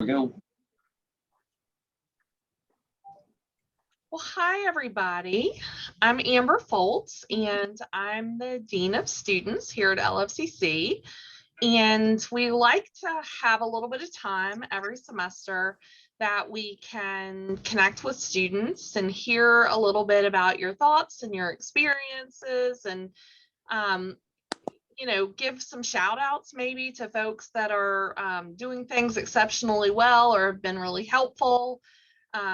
We go. Well, hi, everybody. I'm Amber Foltz, and I'm the Dean of Students here at LFCC. And we like to have a little bit of time every semester that we can connect with students and hear a little bit about your thoughts and your experiences and give some shout outs maybe to folks that are doing things exceptionally well or have been really helpful.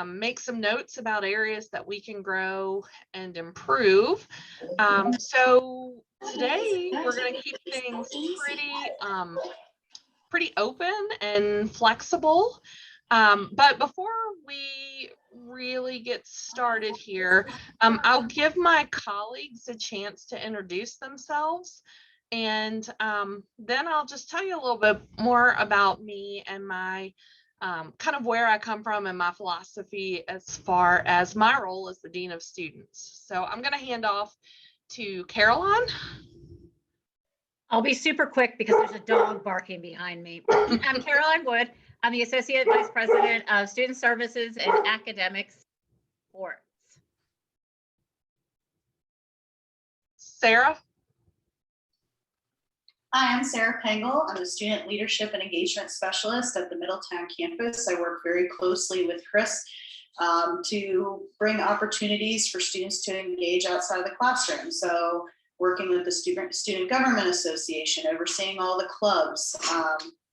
Make some notes about areas that we can grow and improve. So today we're going to keep things pretty open and flexible. But before we really get started here, I'll give my colleagues a chance to introduce themselves. And then I'll just tell you a little bit more about me and my kind of where I come from and my philosophy as far as my role as the Dean of Students. So I'm going to hand off to Caroline. I'll be super quick because there's a dog barking behind me. I'm Caroline Wood. I'm the Associate Vice President of Student Services and Academic Sports. Sarah. Hi, I'm Sarah Pengel. I'm a Student Leadership and Engagement Specialist at the Middletown campus. I work very closely with Chris to bring opportunities for students to engage outside of the classroom. So working with the Student Government Association, overseeing all the clubs,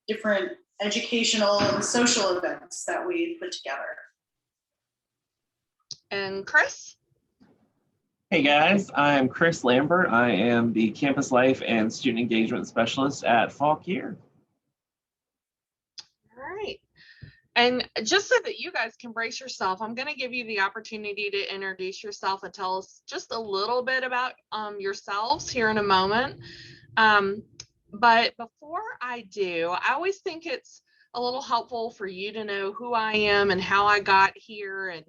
different educational and social events that we put together. And Chris? Hey guys, I'm Chris Lambert. I am the Campus Life and Student Engagement Specialist at Fauquier. All right. And just so that you guys can brace yourself, I'm going to give you the opportunity to introduce yourself and tell us just a little bit about yourselves here in a moment. But before I do, I always think it's a little helpful for you to know who I am and how I got here and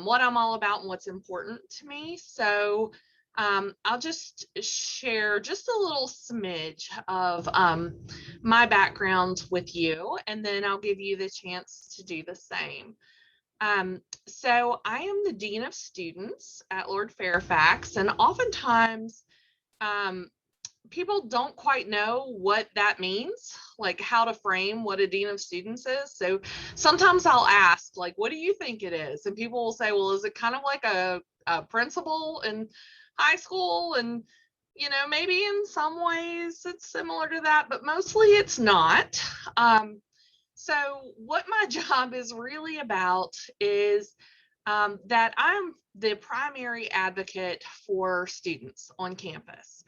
what I'm all about and what's important to me. So I'll just share just a little smidge of my background with you, and then I'll give you the chance to do the same. So I am the Dean of Students at Lord Fairfax, and oftentimes people don't quite know what that means, like how to frame what a Dean of Students is. So sometimes I'll ask, like, what do you think it is? And people will say, well, is it kind of like a principal in high school? And, maybe in some ways it's similar to that, but mostly it's not. So what my job is really about is that I'm the primary advocate for students on campus.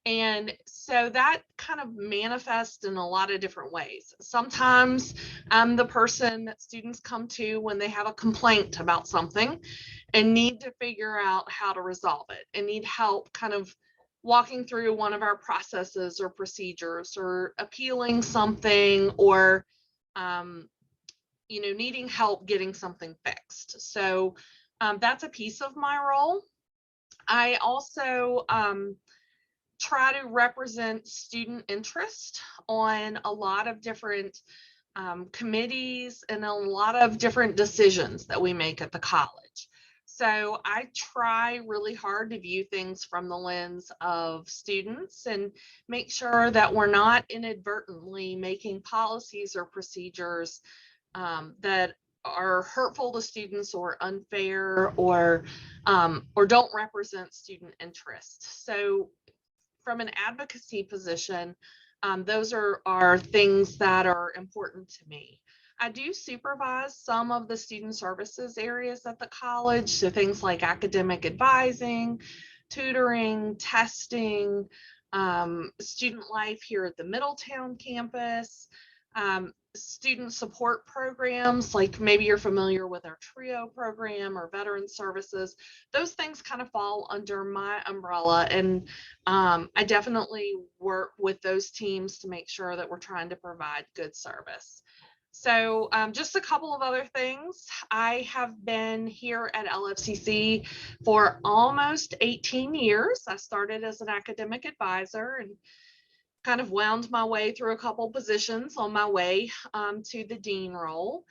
And so that kind of manifests in a lot of different ways. Sometimes I'm the person that students come to when they have a complaint about something and need to figure out how to resolve it and need help kind of walking through one of our processes or procedures or appealing something or, needing help getting something fixed. So that's a piece of my role. I also try to represent student interest on a lot of different committees and a lot of different decisions that we make at the college. So I try really hard to view things from the lens of students and make sure that we're not inadvertently making policies or procedures that are hurtful to students or unfair or don't represent student interest. So from an advocacy position, those are things that are important to me. I do supervise some of the student services areas at the college, so things like academic advising, tutoring, testing, student life here at the Middletown campus, student support programs, like maybe you're familiar with our TRIO program or veteran services. Those things kind of fall under my umbrella, and I definitely work with those teams to make sure that we're trying to provide good service. So just a couple of other things. I have been here at LFCC for almost 18 years. I started as an academic advisor and kind of wound my way through a couple positions on my way to the dean role.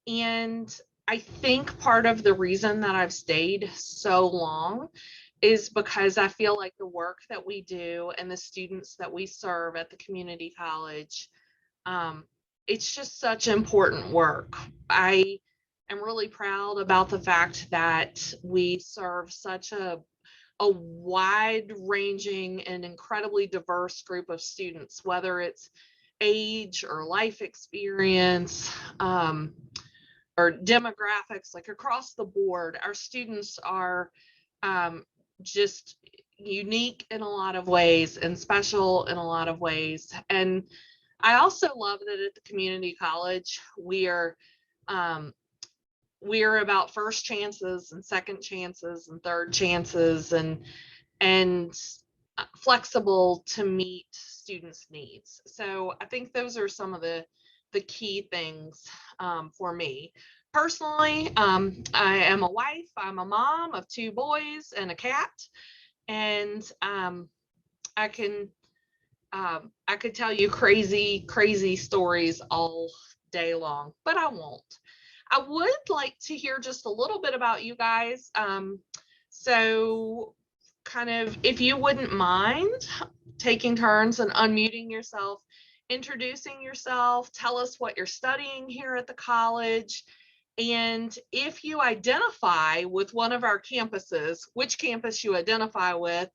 And I think part of the reason that I've stayed so long is because I feel like the work that we do and the students that we serve at the community college, it's just such important work. I am really proud about the fact that we serve such a wide ranging and incredibly diverse group of students, whether it's age or life experience, or demographics, like across the board. Our students are just unique in a lot of ways and special in a lot of ways. And I also love that at the community college, we're about first chances and second chances and third chances, and flexible to meet students' needs. So I think those are some of the key things for me. Personally, I am a wife, I'm a mom of 2 boys and a cat, and I could tell you crazy stories all day long, but I won't. I would like to hear just a little bit about you guys. So kind of, if you wouldn't mind taking turns and unmuting yourself, introducing yourself, tell us what you're studying here at the college. And if you identify with one of our campuses, which campus you identify with,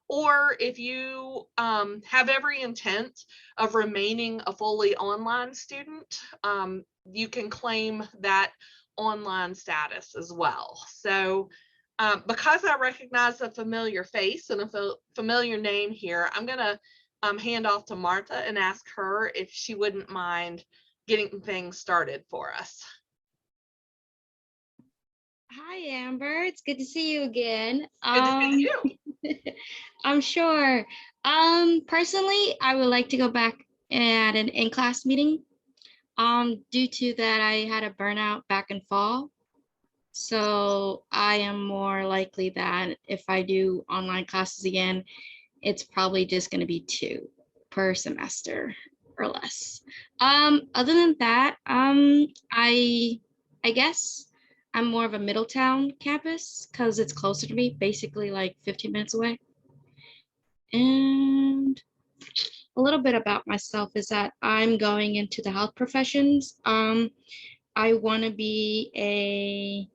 or if you have every intent of remaining a fully online student, you can claim that online status as well. So because I recognize a familiar face and a familiar name here, I'm going to hand off to Martha and ask her if she wouldn't mind getting things started for us. Hi, Amber. It's good to see you again. Good to see you. I'm sure. Personally, I would like to go back at an in-class meeting. Due to that, I had a burnout back in fall. So I am more likely that if I do online classes again, it's probably just going to be 2 per semester or less. Other than that, I guess I'm more of a Middletown campus because it's closer to me, basically like 15 minutes away. And a little bit about myself is that I'm going into the health professions. I want to be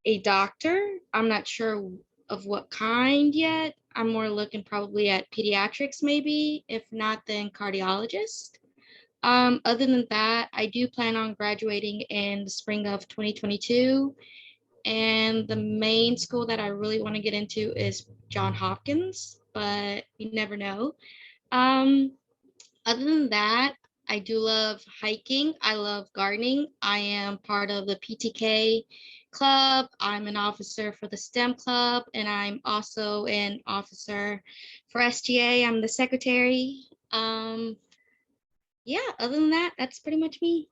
a doctor. I'm not sure of what kind yet. I'm more looking probably at pediatrics, maybe. If not, then cardiologist. Other than that, I do plan on graduating in the spring of 2022. And the main school that I really want to get into is Johns Hopkins, but you never know. Other than that, I do love hiking. I love gardening. I am part of the PTK club. I'm an officer for the STEM club, and I'm also an officer for SGA. I'm the secretary. Yeah, other than that, that's pretty much me.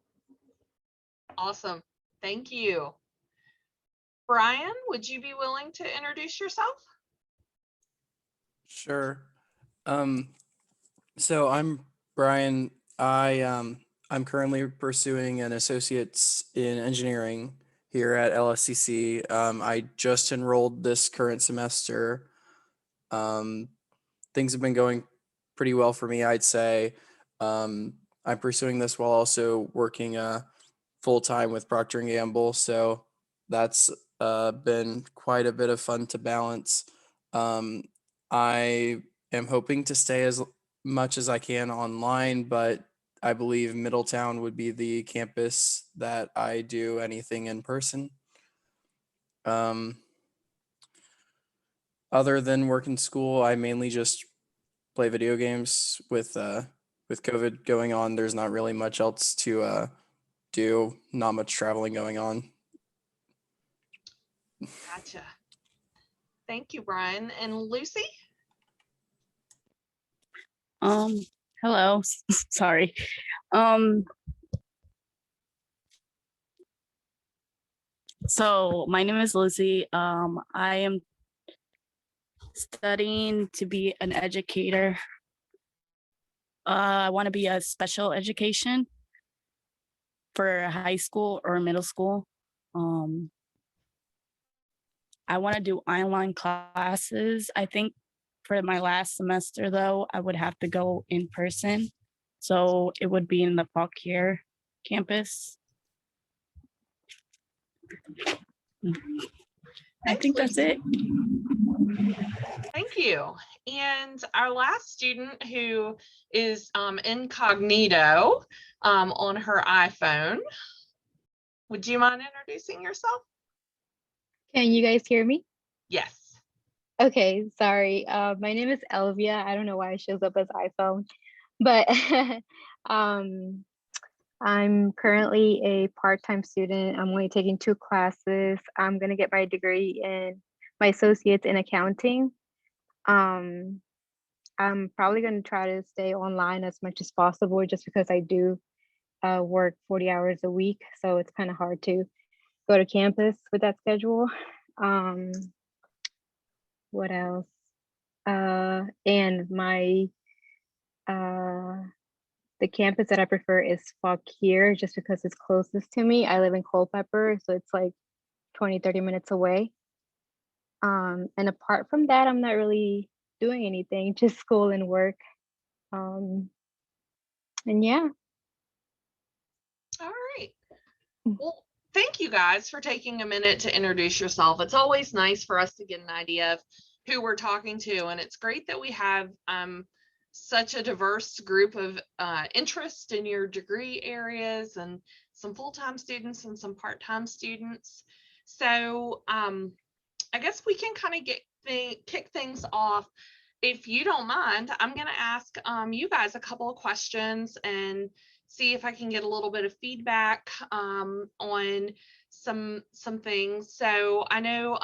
Awesome. Thank you. Brian, would you be willing to introduce yourself? Sure. So I'm Brian. I'm currently pursuing an associate's in engineering here at LSCC. I just enrolled this current semester. Things have been going pretty well for me, I'd say. I'm pursuing this while also working full-time with Procter & Gamble, so that's been quite a bit of fun to balance. I am hoping to stay as much as I can online, but I believe Middletown would be the campus that I do anything in person. Other than work in school, I mainly just play video games. With COVID going on, there's not really much else to do, not much traveling going on. Gotcha. Thank you, Brian. And Lucy? Hello. Sorry. So my name is Lucy. I am studying to be an educator. I want to be a special education for high school or middle school. I want to do online classes. I think for my last semester, though, I would have to go in person. So it would be in the Fauquier campus. I think that's it. Thank you. And our last student, who is incognito on her iPhone, would you mind introducing yourself? Can you guys hear me? Yes. Okay, sorry. My name is Elvia. I don't know why it shows up as iPhone, but I'm currently a part-time student. I'm only taking 2 classes. I'm gonna get my degree in my associates in accounting. I'm probably gonna try to stay online as much as possible just because I do work 40 hours a week, so it's kind of hard to go to campus with that schedule. What else? And my the campus that I prefer is Fauquier just because it's closest to me. I live in Culpeper, so it's like 20-30 minutes away. And apart from that, I'm not really doing anything, just school and work. And yeah. All right. Well, thank you guys for taking a minute to introduce yourself. It's always nice for us to get an idea of who we're talking to, and it's great that we have such a diverse group of interest in your degree areas, and some full-time students and some part-time students. So I guess we can kind of kick things off. If you don't mind, I'm going to ask you guys a couple of questions and see if I can get a little bit of feedback on some things. So I know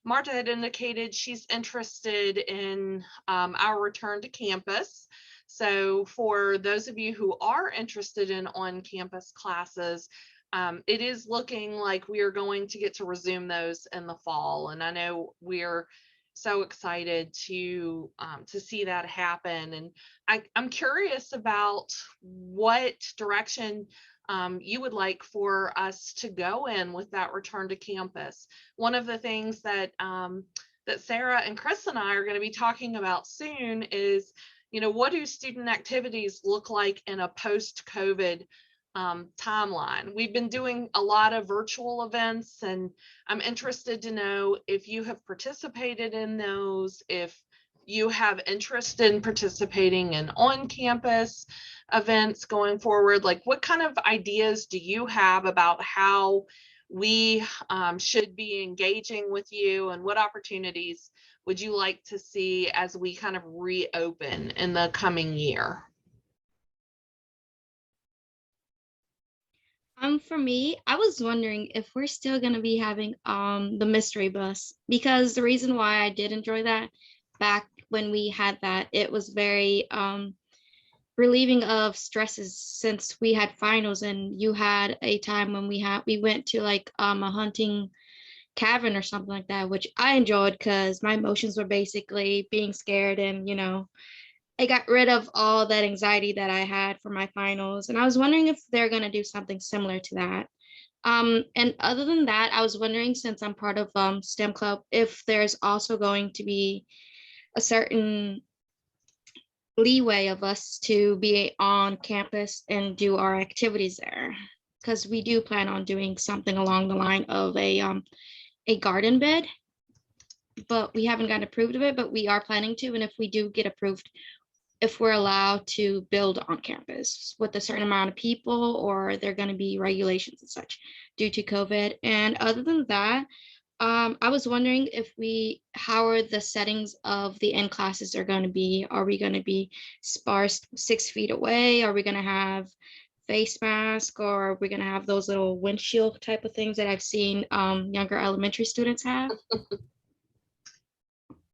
Marta had indicated she's interested in our return to campus. So for those of you who are interested in on-campus classes, it is looking like we are going to get to resume those in the fall. And I know we're so excited to see that happen. And I'm curious about what direction you would like for us to go in with that return to campus. One of the things that that Sarah and Chris and I are going to be talking about soon is, you know, what do student activities look like in a post-COVID timeline? We've been doing a lot of virtual events, and I'm interested to know if you have participated in those, if you have interest in participating in on-campus events going forward. Like, what kind of ideas do you have about how we should be engaging with you, and what opportunities would you like to see as we kind of reopen in the coming year? For me, I was wondering if we're still gonna be having the mystery bus, because the reason why I did enjoy that back when we had that, it was very relieving of stresses, since we had finals and you had a time when we went to like a hunting cabin or something like that, which I enjoyed because my emotions were basically being scared, and you know, I got rid of all that anxiety that I had for my finals. And I was wondering if they're going to do something similar to that. And other than that, I was wondering, since I'm part of STEM Club, if there's also going to be a certain leeway of us to be on campus and do our activities there. Because we do plan on doing something along the line of a garden bed, but we haven't gotten approved of it, but we are planning to. And if we do get approved, if we're allowed to build on campus with a certain amount of people, or there are going to be regulations and such due to COVID. And other than that, I was wondering how are the settings of the in classes are going to be? Are we going to be sparse 6 feet away? Are we going to have face mask, or are we going to have those little windshield type of things that I've seen younger elementary students have?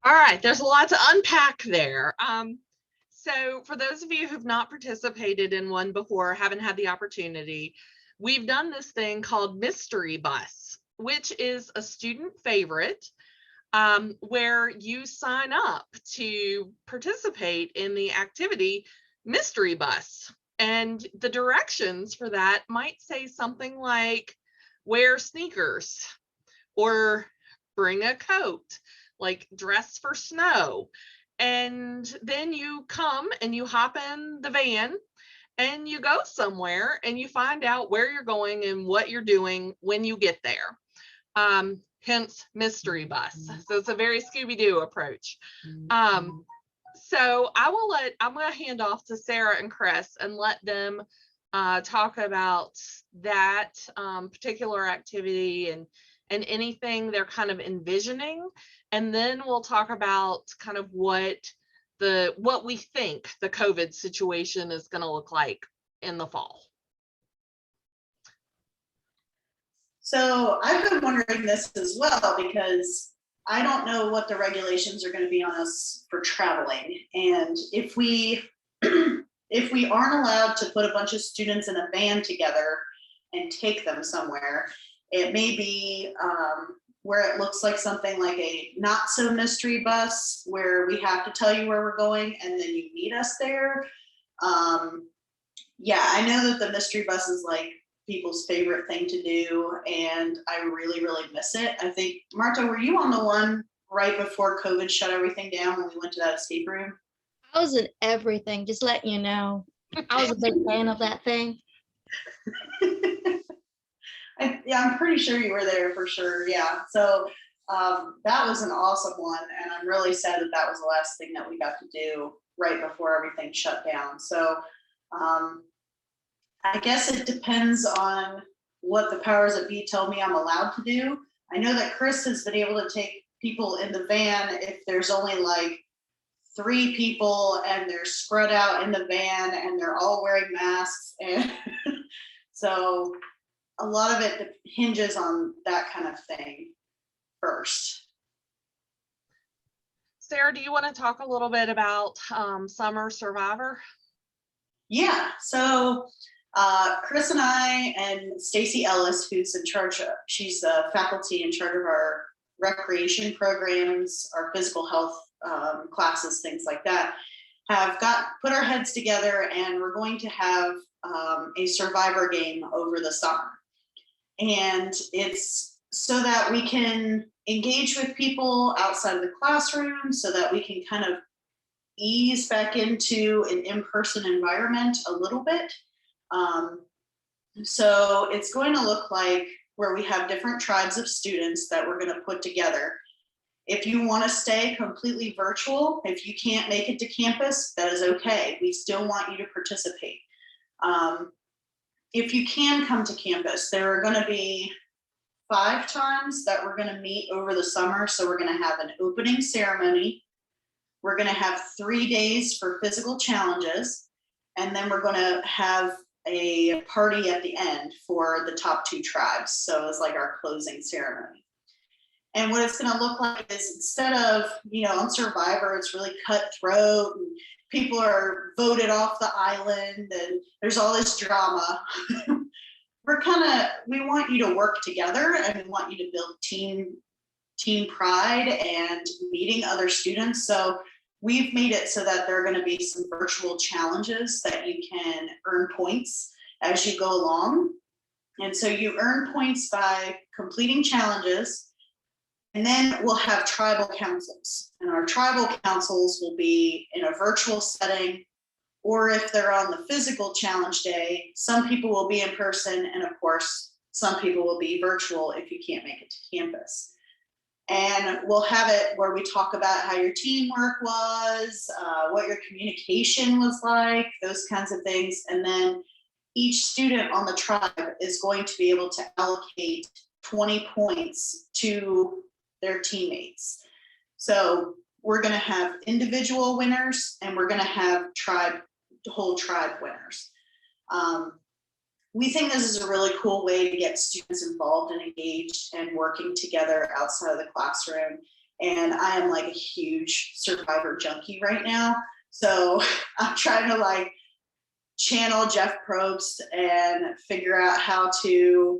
All right, there's a lot to unpack there. So for those of you who've not participated in one before, haven't had the opportunity, we've done this thing called Mystery Bus, which is a student favorite, where you sign up to participate in the activity mystery bus. And the directions for that might say something like, wear sneakers, or bring a coat, like dress for snow. And then you come and you hop in the van and you go somewhere and you find out where you're going and what you're doing when you get there. Hence mystery bus. So it's a very Scooby-Doo approach. So I'm going to hand off to Sarah and Chris and let them talk about that particular activity and anything they're kind of envisioning. And then we'll talk about kind of what we think the COVID situation is going to look like in the fall. So I've been wondering this as well, because I don't know what the regulations are going to be on us for traveling. And if we aren't allowed to put a bunch of students in a van together and take them somewhere, it may be where it looks like something like a not so mystery bus, where we have to tell you where we're going and then you meet us there. Yeah, I know that the mystery bus is like people's favorite thing to do, and I really, really miss it. I think, Marta, were you on the one right before COVID shut everything down when we went to that escape room? I was in everything, just letting you know. I was a big fan of that thing. Yeah, I'm pretty sure you were there for sure. Yeah. So that was an awesome one. And I'm really sad that that was the last thing that we got to do right before everything shut down. So I guess it depends on what the powers that be tell me I'm allowed to do. I know that Chris has been able to take people in the van if there's only like 3 people and they're spread out in the van and they're all wearing masks. And so a lot of it hinges on that kind of thing first. Sarah, do you want to talk a little bit about Summer Survivor? Yeah, so Chris and I and Stacy Ellis, who's in charge of, she's the faculty in charge of our recreation programs, our physical health classes, things like that, have put our heads together, and we're going to have a survivor game over the summer. And it's so that we can engage with people outside of the classroom, so that we can kind of ease back into an in-person environment a little bit. So it's going to look like where we have different tribes of students that we're going to put together. If you want to stay completely virtual, if you can't make it to campus, that is okay. We still want you to participate. If you can come to campus, there are going to be 5 times that we're going to meet over the summer. So we're going to have an opening ceremony. We're going to have 3 days for physical challenges. And then we're going to have a party at the end for the top 2 tribes. So it's like our closing ceremony. And what it's going to look like is, instead of, on Survivor, it's really cutthroat and people are voted off the island and there's all this drama. We want you to work together, and we want you to build team pride and meeting other students. So we've made it so that there are going to be some virtual challenges that you can earn points as you go along. And so you earn points by completing challenges. And then we'll have tribal councils, and our tribal councils will be in a virtual setting, or if they're on the physical challenge day, some people will be in person, and of course, some people will be virtual if you can't make it to campus. And we'll have it where we talk about how your teamwork was, what your communication was like, those kinds of things. And then each student on the tribe is going to be able to allocate 20 points to their teammates. So we're going to have individual winners, and we're going to have whole tribe winners. We think this is a really cool way to get students involved and engaged and working together outside of the classroom. And I am like a huge Survivor junkie right now. So I'm trying to channel Jeff Probst and figure out how to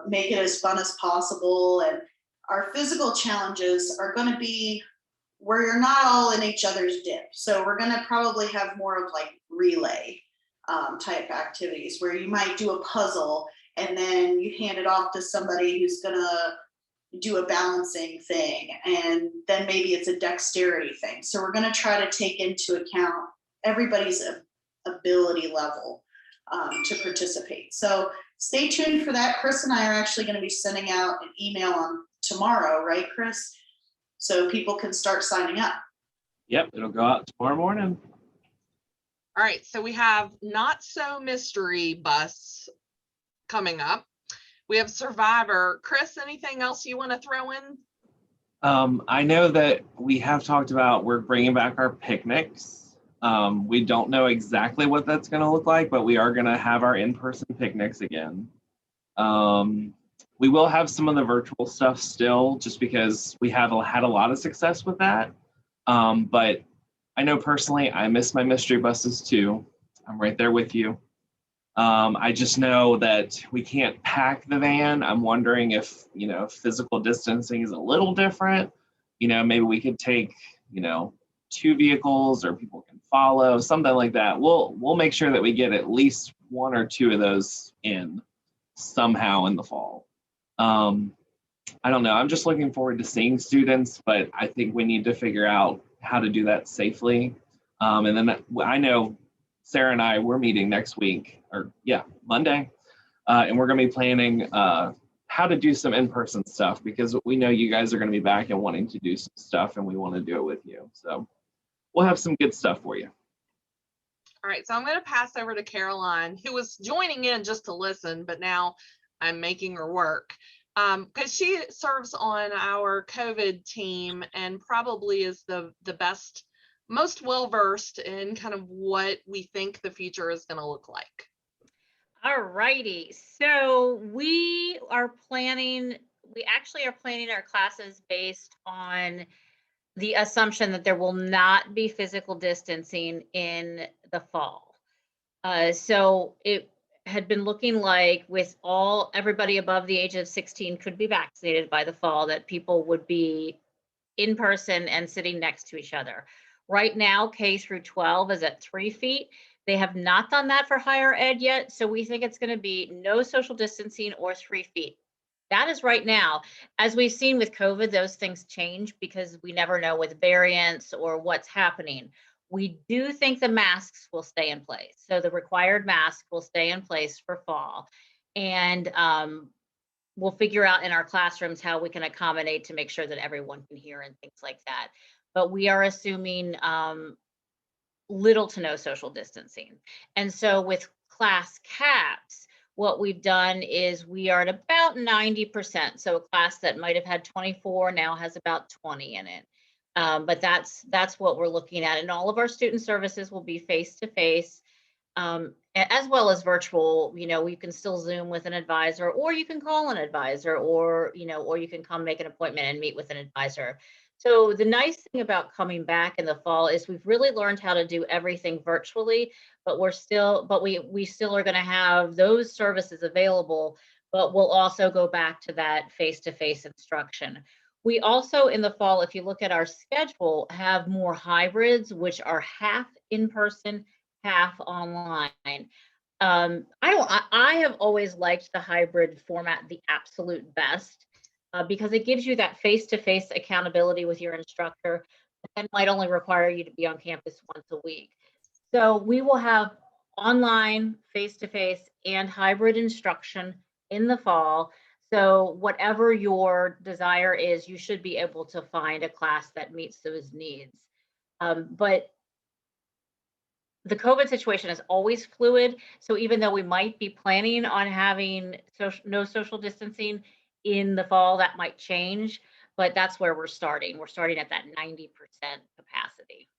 make it as fun as possible. And our physical challenges are going to be where you're not all in each other's dip. So we're going to probably have more of like relay type activities where you might do a puzzle and then you hand it off to somebody who's going to do a balancing thing, and then maybe it's a dexterity thing. So we're going to try to take into account everybody's ability level to participate. So stay tuned for that. Chris and I are actually going to be sending out an email on tomorrow, right, Chris? So people can start signing up. Yep, it'll go out tomorrow morning. All right, so we have Not So Mystery Bus coming up. We have Survivor. Chris, anything else you want to throw in? I know that we have talked about we're bringing back our picnics. We don't know exactly what that's going to look like, but we are going to have our in-person picnics again. We will have some of the virtual stuff still, just because we have had a lot of success with that. But I know personally, I miss my mystery buses too. I'm right there with you. I just know that we can't pack the van. I'm wondering if, physical distancing is a little different. Maybe we could take, 2 vehicles, or people can follow, something like that. We'll make sure that we get at least 1 or 2 of those in somehow in the fall. I don't know. I'm just looking forward to seeing students, but I think we need to figure out how to do that safely. And then I know Sarah and I, we're meeting next week, Monday, and we're going to be planning how to do some in-person stuff, because we know you guys are going to be back and wanting to do some stuff, and we want to do it with you. So we'll have some good stuff for you. All right, so I'm going to pass over to Caroline, who was joining in just to listen, but now I'm making her work, because she serves on our COVID team and probably is the best, most well-versed in kind of what we think the future is going to look like. All righty. So we actually are planning our classes based on the assumption that there will not be physical distancing in the fall. So it had been looking like with everybody above the age of 16 could be vaccinated by the fall, that people would be in person and sitting next to each other. Right now, K through 12 is at 3 feet. They have not done that for higher ed yet. So we think it's going to be no social distancing or 3 feet. That is right now. As we've seen with COVID, those things change because we never know with variants or what's happening. We do think the masks will stay in place. So the required mask will stay in place for fall. And we'll figure out in our classrooms how we can accommodate to make sure that everyone can hear and things like that. But we are assuming little to no social distancing. And so with class caps, what we've done is we are at about 90%. So a class that might have had 24 now has about 20 in it. But that's what we're looking at. And all of our student services will be face-to-face, as well as virtual. You can still Zoom with an advisor, or you can call an advisor, or you can come make an appointment and meet with an advisor. So the nice thing about coming back in the fall is we've really learned how to do everything virtually, but we still are going to have those services available, but we'll also go back to that face-to-face instruction. We also in the fall, if you look at our schedule, have more hybrids, which are half in person, half online. I have always liked the hybrid format the absolute best, because it gives you that face-to-face accountability with your instructor, and might only require you to be on campus once a week. So we will have online, face-to-face, and hybrid instruction in the fall. So whatever your desire is, you should be able to find a class that meets those needs. But the COVID situation is always fluid. So even though we might be planning on having no social distancing in the fall, that might change, but that's where we're starting. We're starting at that 90% capacity.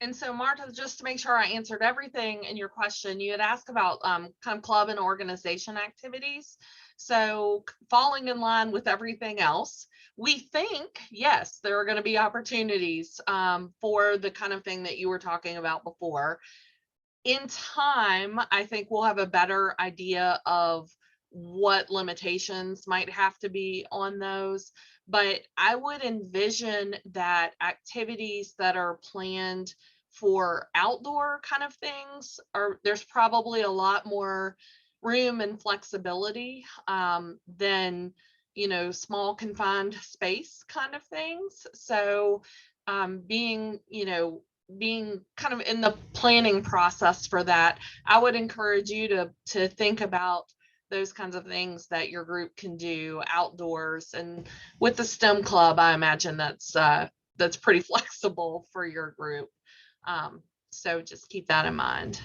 And so Marta, just to make sure I answered everything in your question, you had asked about kind of club and organization activities. So falling in line with everything else, we think, yes, there are going to be opportunities for the kind of thing that you were talking about before. In time, I think we'll have a better idea of what limitations might have to be on those. But I would envision that activities that are planned for outdoor kind of things there's probably a lot more room and flexibility than, you know, small confined space kind of things. So being kind of in the planning process for that, I would encourage you to think about those kinds of things that your group can do outdoors. And with the STEM club, I imagine that's pretty flexible for your group. So just keep that in mind.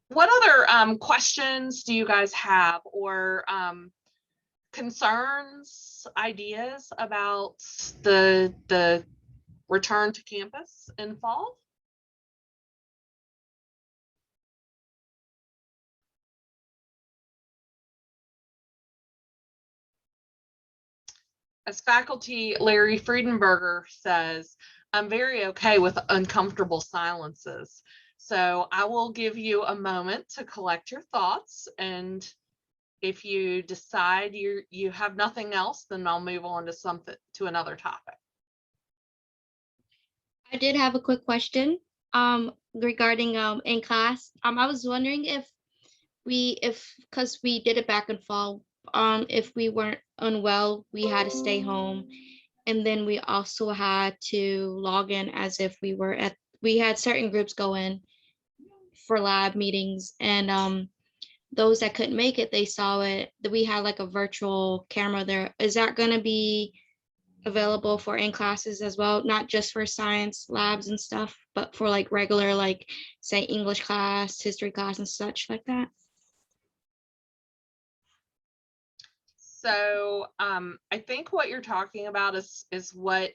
What other questions do you guys have, or concerns, ideas about the return to campus in fall? As faculty Larry Friedenberger says, I'm very okay with uncomfortable silences. So I will give you a moment to collect your thoughts, and if you decide you have nothing else, then I'll move on to another topic. I did have a quick question regarding in class. I was wondering if because we did it back in fall, if we weren't unwell, we had to stay home, and then we also had to log in as if we had certain groups go in for lab meetings, and those that couldn't make it, they saw it that we had like a virtual camera there. Is that going to be available for in classes as well, not just for science labs and stuff, but for like regular, like say English class, history class and such like that? So I think what you're talking about is what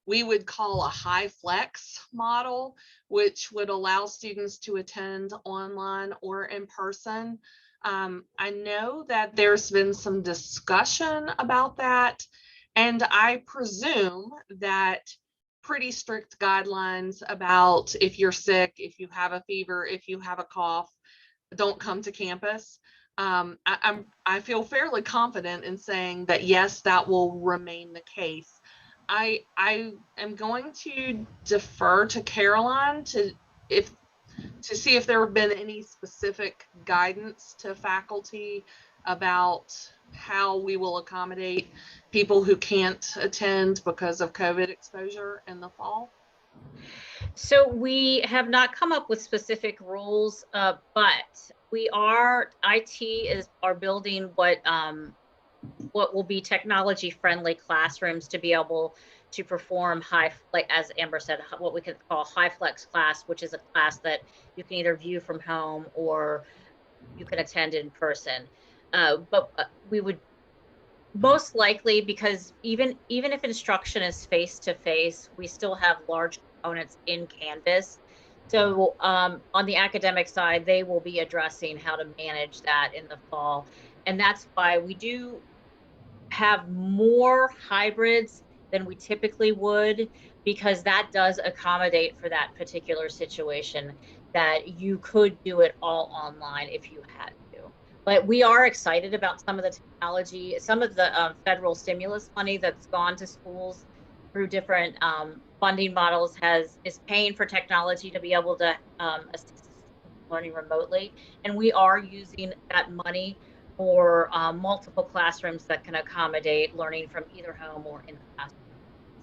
we would call a high flex model, which would allow students to attend online or in person. I know that there's been some discussion about that, and I presume that pretty strict guidelines about if you're sick, if you have a fever, if you have a cough, don't come to campus. I feel fairly confident in saying that yes, that will remain the case. I am going to defer to Caroline to see if there have been any specific guidance to faculty about how we will accommodate people who can't attend because of COVID exposure in the fall. So we have not come up with specific rules, but IT are building what will be technology friendly classrooms to be able to perform like as Amber said, what we could call high flex class, which is a class that you can either view from home or you can attend in person. But we would most likely, because even if instruction is face to face, we still have large components in Canvas. So on the academic side, they will be addressing how to manage that in the fall. And that's why we do have more hybrids than we typically would, because that does accommodate for that particular situation, that you could do it all online if you had to. But we are excited about some of the technology, some of the federal stimulus money that's gone to schools through different funding models is paying for technology to be able to assist learning remotely. And we are using that money for multiple classrooms that can accommodate learning from either home or in the classroom.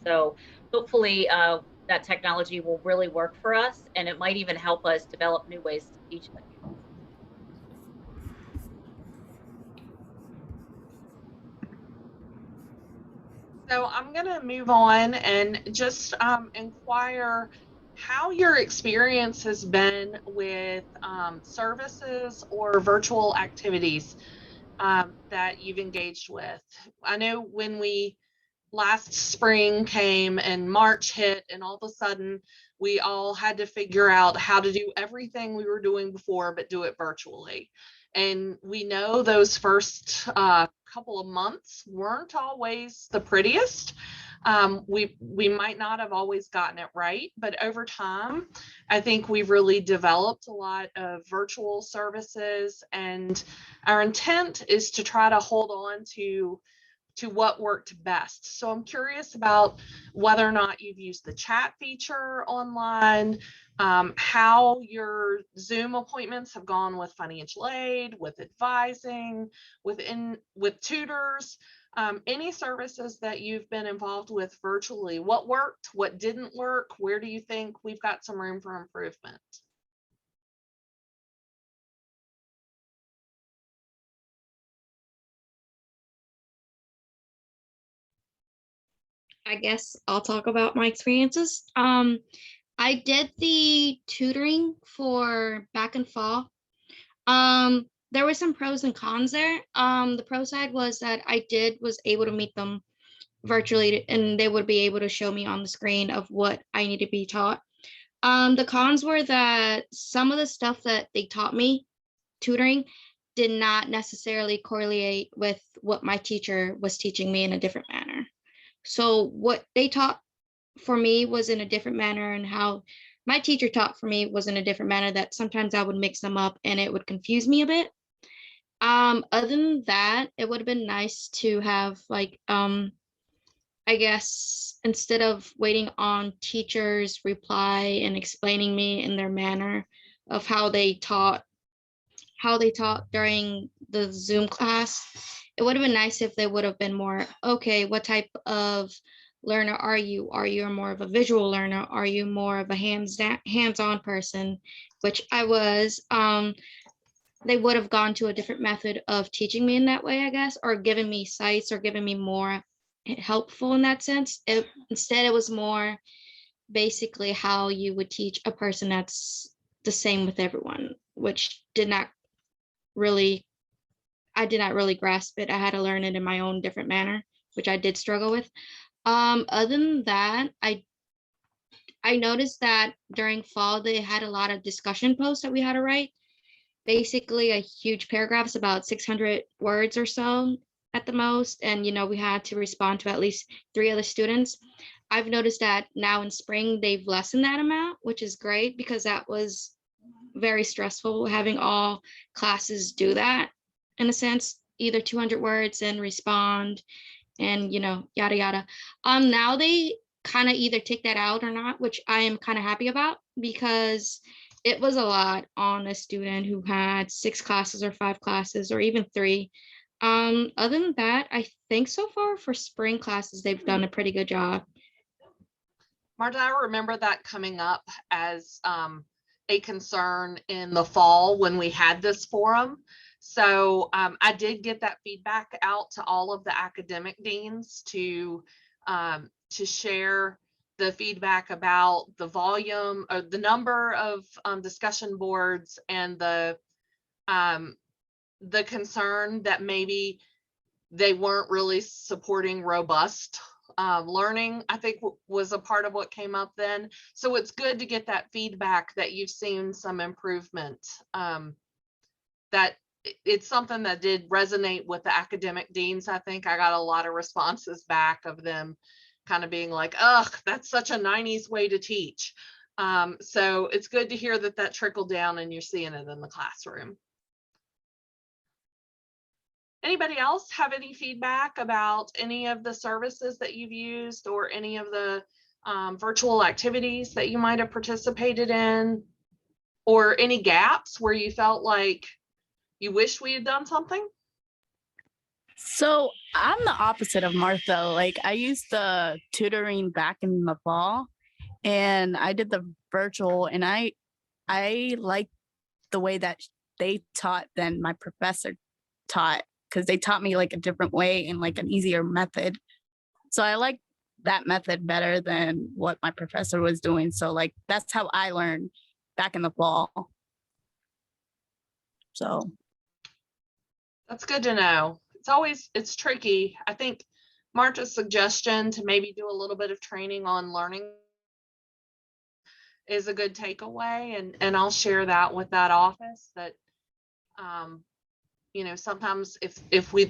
So hopefully that technology will really work for us, and it might even help us develop new ways to teach them. So I'm going to move on and just inquire how your experience has been with services or virtual activities that you've engaged with. I know when last spring came and March hit, and all of a sudden we all had to figure out how to do everything we were doing before, but do it virtually. And we know those first couple of months weren't always the prettiest. We might not have always gotten it right, but over time, I think we've really developed a lot of virtual services, and our intent is to try to hold on to what worked best. So I'm curious about whether or not you've used the chat feature online, how your Zoom appointments have gone with financial aid, with advising, with tutors, any services that you've been involved with virtually. What worked, what didn't work, where do you think we've got some room for improvement? I guess I'll talk about my experiences. I did the tutoring for back and fall. There were some pros and cons there. The pro side was that was able to meet them virtually, and they would be able to show me on the screen of what I need to be taught. The cons were that some of the stuff that they taught me tutoring did not necessarily correlate with what my teacher was teaching me in a different manner. So what they taught for me was in a different manner, and how my teacher taught for me was in a different manner, that sometimes I would mix them up and it would confuse me a bit. Other than that, it would have been nice to have, like, I guess instead of waiting on teachers' reply and explaining me in their manner of how they taught during the Zoom class, it would have been nice if they would have been more, okay, what type of learner are you? Are you more of a visual learner? Are you more of a hands-on person? Which I was. They would have gone to a different method of teaching me in that way, I guess, or giving me sites, or giving me more helpful in that sense. Instead, it was more basically how you would teach a person that's the same with everyone, which I did not really grasp it. I had to learn it in my own different manner, which I did struggle with. Other than that, I noticed that during fall, they had a lot of discussion posts that we had to write. Basically a huge paragraphs, about 600 words or so at the most. And, we had to respond to at least 3 other students. I've noticed that now in spring, they've lessened that amount, which is great, because that was very stressful having all classes do that, in a sense, either 200 words and respond and, yada, yada. Now they kind of either take that out or not, which I am kind of happy about, because it was a lot on a student who had 6 classes or 5 classes or even 3. Other than that, I think so far for spring classes, they've done a pretty good job. Marta, I remember that coming up as a concern in the fall when we had this forum. So I did get that feedback out to all of the academic deans to share the feedback about the volume or the number of discussion boards, and the concern that maybe they weren't really supporting robust learning, I think was a part of what came up then. So it's good to get that feedback that you've seen some improvement. That it's something that did resonate with the academic deans. I think I got a lot of responses back of them kind of being like, ugh, that's such a 90s way to teach. So it's good to hear that trickled down and you're seeing it in the classroom. Anybody else have any feedback about any of the services that you've used, or any of the virtual activities that you might have participated in, or any gaps where you felt like you wish we had done something? So I'm the opposite of Martha. Like, I used the tutoring back in the fall, and I did the virtual, and I liked the way that they taught than my professor taught, because they taught me like a different way and like an easier method. So I like that method better than what my professor was doing. So like, that's how I learned back in the fall. So that's good to know. It's tricky. I think Marta's suggestion to maybe do a little bit of training on learning is a good takeaway, and I'll share that with that office, that sometimes if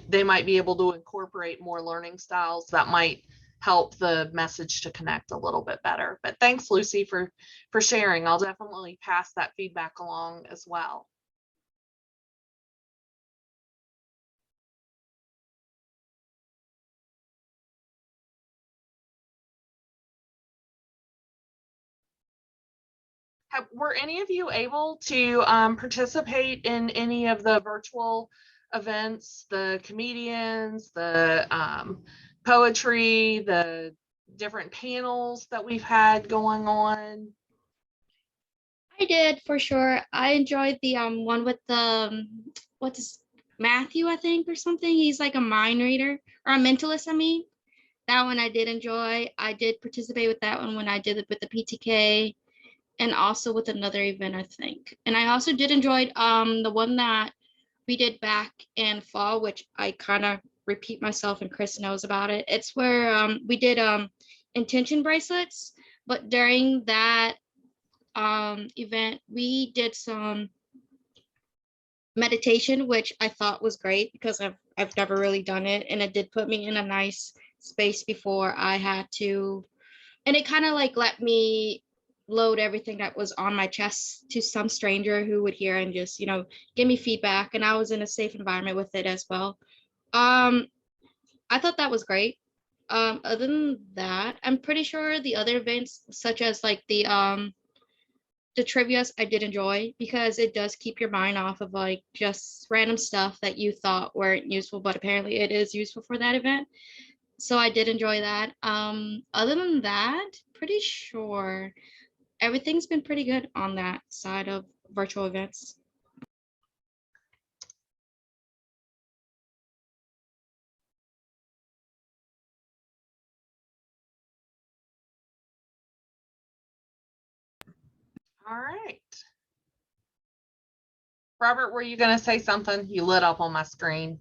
they might be able to incorporate more learning styles that might help the message to connect a little bit better. But thanks, Lucy, for sharing. I'll definitely pass that feedback along as well. Were any of you able to participate in any of the virtual events, the comedians, the poetry, the different panels that we've had going on? I did, for sure. I enjoyed the one with the what's his, Matthew, I think, or something. He's like a mind reader or a mentalist, I mean. That one I did enjoy. I did participate with that one when I did it with the PTK and also with another event, I think. And I also did enjoy the one that we did back in fall, which I kind of repeat myself and Chris knows about it. It's where we did intention bracelets, but during that event, we did some meditation, which I thought was great because I've never really done it, and it did put me in a nice space before I had to, and it kind of like let me load everything that was on my chest to some stranger who would hear and just, you know, give me feedback, and I was in a safe environment with it as well. I thought that was great. Other than that, I'm pretty sure the other events, such as like the trivias, I did enjoy because it does keep your mind off of like just random stuff that you thought weren't useful, but apparently it is useful for that event. So I did enjoy that. Other than that, pretty sure everything's been pretty good on that side of virtual events. All right. Robert, were you going to say something? You lit up on my screen.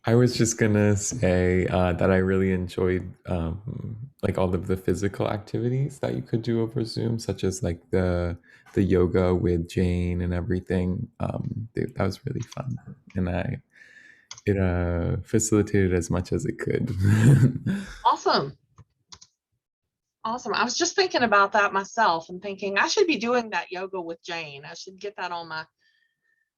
I was just gonna say that I really enjoyed like all of the physical activities that you could do over Zoom, such as like the yoga with Jane and everything. That was really fun, and it facilitated as much as it could. Awesome. Awesome. I was just thinking about that myself and thinking I should be doing that yoga with Jane. I should get that on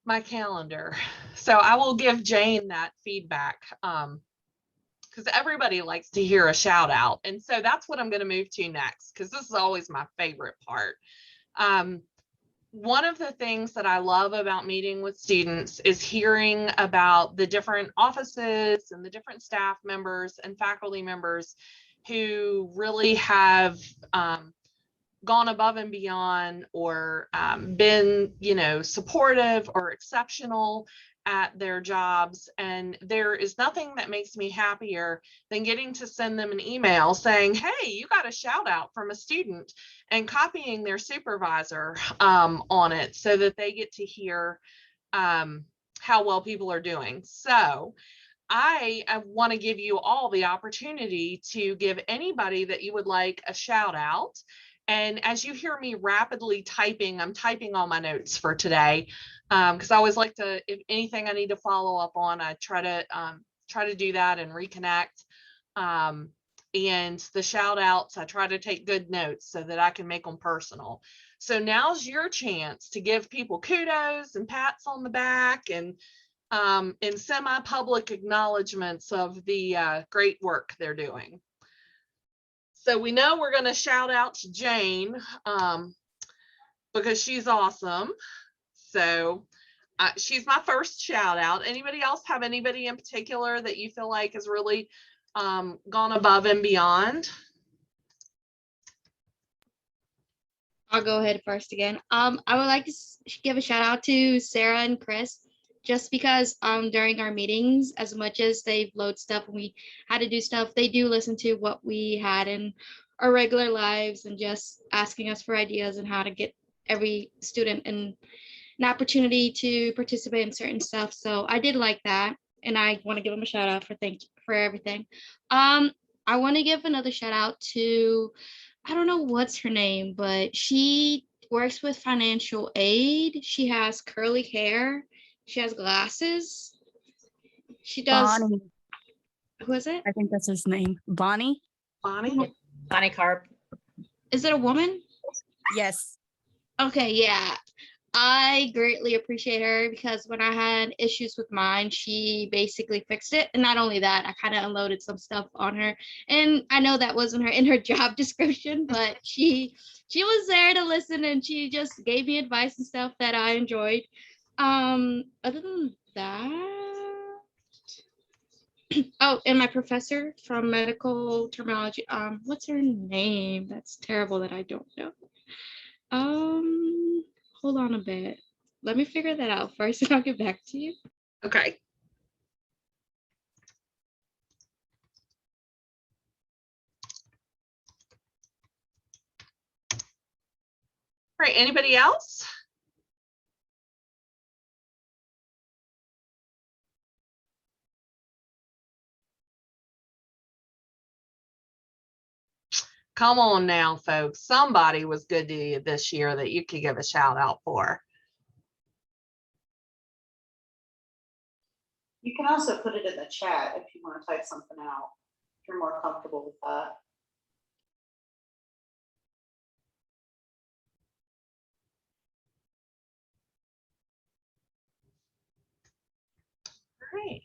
my calendar. So I will give Jane that feedback because everybody likes to hear a shout out. And so that's what I'm going to move to next, because this is always my favorite part. One of the things that I love about meeting with students is hearing about the different offices and the different staff members and faculty members who really have gone above and beyond or been, you know, supportive or exceptional at their jobs. And there is nothing that makes me happier than getting to send them an email saying, hey, you got a shout out from a student, and copying their supervisor on it so that they get to hear how well people are doing. So I want to give you all the opportunity to give anybody that you would like a shout out. And as you hear me rapidly typing, I'm typing all my notes for today because I always like to, if anything I need to follow up on, I try to do that and reconnect. And the shout outs, I try to take good notes so that I can make them personal. So now's your chance to give people kudos and pats on the back and semi-public acknowledgements of the great work they're doing. So we know we're going to shout out to Jane because she's awesome. So she's my first shout out. Anybody else have anybody in particular that you feel like has really gone above and beyond? I'll go ahead first again. I would like to give a shout out to Sarah and Chris, just because during our meetings, as much as they load stuff and we had to do stuff, they do listen to what we had in our regular lives and just asking us for ideas and how to get every student an opportunity to participate in certain stuff. So I did like that, and I want to give them a shout out for everything. I want to give another shout out to, I don't know what's her name, but she works with financial aid. She has curly hair. She has glasses. She does. Bonnie. Who is it? I think that's his name. Bonnie. Bonnie? Bonnie Carp. Is it a woman? Yes. Okay, yeah. I greatly appreciate her because when I had issues with mine, she basically fixed it. And not only that, I kind of unloaded some stuff on her. And I know that wasn't her in her job description, but she was there to listen and she just gave me advice and stuff that I enjoyed. Other than that, oh, and my professor from medical terminology, what's her name? That's terrible that I don't know. Hold on a bit. Let me figure that out first and I'll get back to you. Okay. All right, anybody else? Come on now, folks. Somebody was good to you this year that you could give a shout out for. You can also put it in the chat if you want to type something out, if you're more comfortable with that. All right.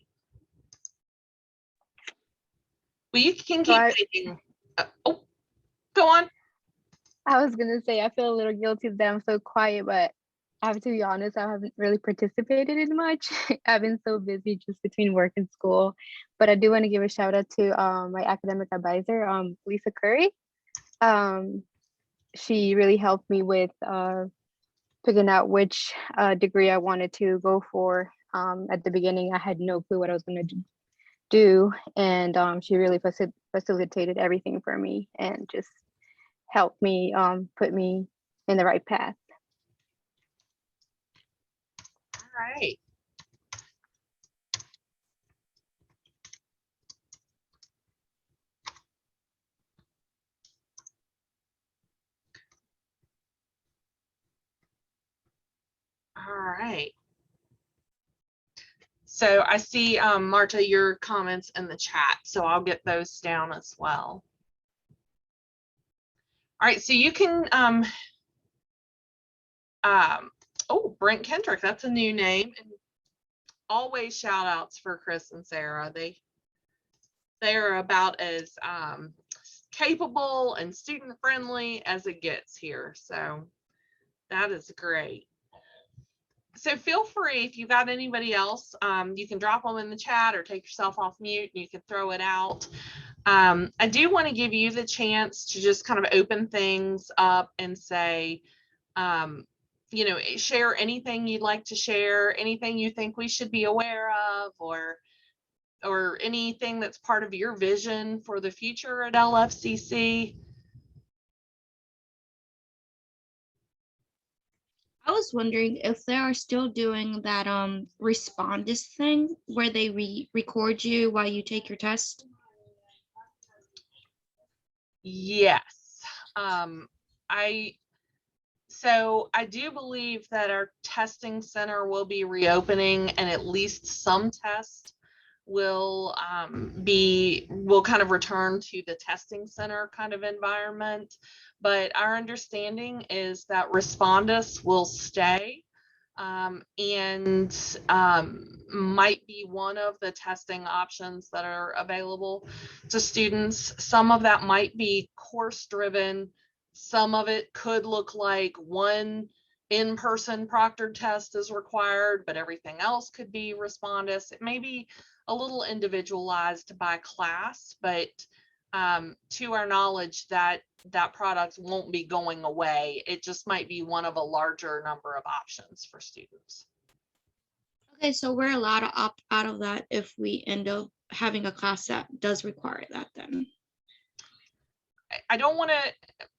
Well, you can keep So thinking. Oh, go on. I was gonna say I feel a little guilty that I'm so quiet, but I have to be honest, I haven't really participated in much. I've been so busy just between work and school. But I do want to give a shout out to my academic advisor, Lisa Curry. She really helped me with figuring out which degree I wanted to go for. At the beginning, I had no clue what I was going to do, and she really facilitated everything for me and just helped me put me in the right path. All right. All right. So I see, Marta, your comments in the chat, so I'll get those down as well. All right, so you can, oh, Brent Kendrick, that's a new name. And always shout outs for Chris and Sarah. They are about as capable and student friendly as it gets here. So that is great. So feel free, if you got anybody else, you can drop them in the chat or take yourself off mute and you can throw it out. I do want to give you the chance to just kind of open things up and say, you know, share anything you'd like to share, anything you think we should be aware of, or anything that's part of your vision for the future at LFCC. I was wondering if they are still doing that Respondus thing where they record you while you take your test. Yes. So I do believe that our testing center will be reopening and at least some tests will kind of return to the testing center kind of environment. But our understanding is that Respondus will stay and might be one of the testing options that are available to students. Some of that might be course driven. Some of it could look like one in-person proctored test is required, but everything else could be Respondus. It may be a little individualized by class, but to our knowledge, that product won't be going away. It just might be one of a larger number of options for students. Okay, so we're allowed to opt out of that if we end up having a class that does require that then. I don't want to,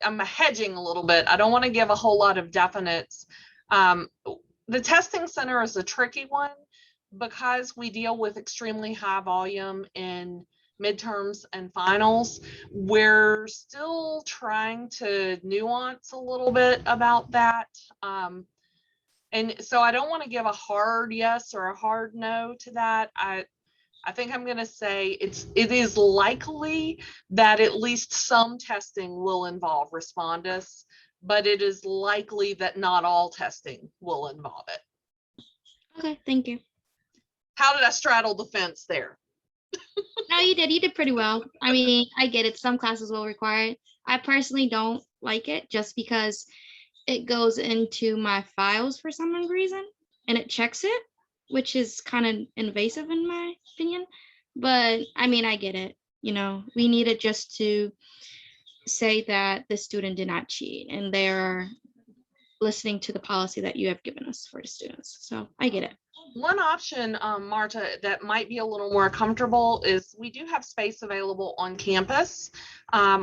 I'm hedging a little bit. I don't want to give a whole lot of definites. The testing center is a tricky one because we deal with extremely high volume in midterms and finals. We're still trying to nuance a little bit about that. And so I don't want to give a hard yes or a hard no to that. I I think I'm going to say it is likely that at least some testing will involve Respondus, but it is likely that not all testing will involve it. Okay, thank you. How did I straddle the fence there? No, you did. You did pretty well. I mean, I get it. Some classes will require it. I personally don't like it just because it goes into my files for some reason and it checks it, which is kind of invasive in my opinion. But I mean, I get it. You know, we need it just to say that the student did not cheat and they're listening to the policy that you have given us for the students. So I get it. One option, Marta, that might be a little more comfortable is we do have space available on campus.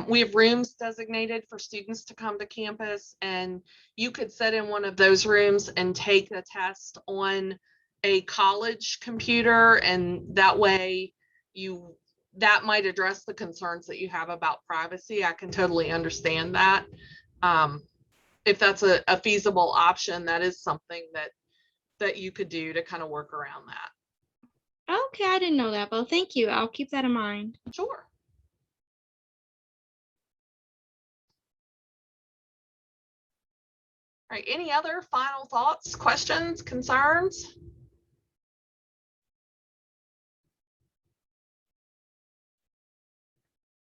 We have rooms designated for students to come to campus, and you could sit in one of those rooms and take the test on a college computer, and that way that might address the concerns that you have about privacy. I can totally understand that. If that's a feasible option, that is something that you could do to kind of work around that. Okay, I didn't know that, but thank you. I'll keep that in mind. Sure. All right, any other final thoughts, questions, concerns?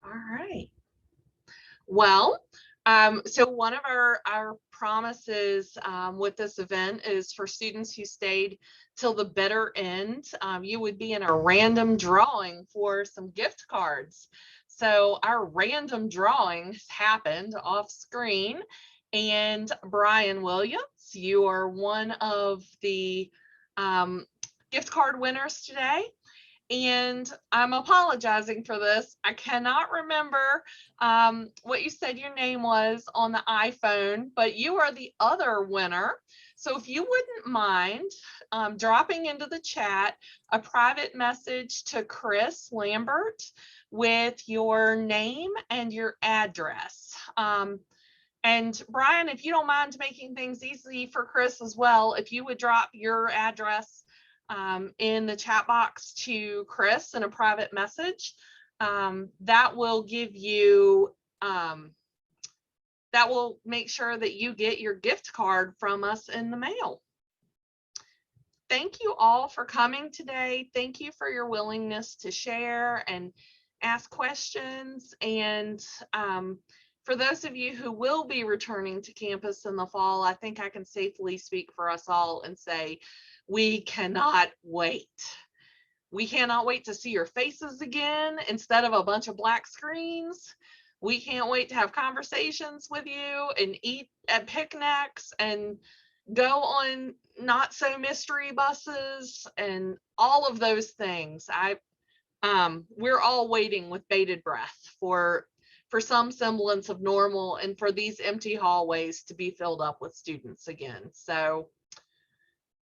All right. Well, so one of our promises with this event is for students who stayed till the bitter end, you would be in a random drawing for some gift cards. So our random drawings happened off screen, and Brian Williams, you are one of the gift card winners today. And I'm apologizing for this. I cannot remember what you said your name was on the iPhone, but you are the other winner. So if you wouldn't mind dropping into the chat a private message to Chris Lambert with your name and your address. And Brian, if you don't mind making things easy for Chris as well, if you would drop your address in the chat box to Chris in a private message, that will give you, that will make sure that you get your gift card from us in the mail. Thank you all for coming today. Thank you for your willingness to share and ask questions. And for those of you who will be returning to campus in the fall, I think I can safely speak for us all and say, we cannot wait. We cannot wait to see your faces again instead of a bunch of black screens. We can't wait to have conversations with you and eat at picnics and go on not so mystery buses and all of those things. We're all waiting with bated breath for some semblance of normal and for these empty hallways to be filled up with students again. So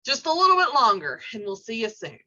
just a little bit longer, and we'll see you soon.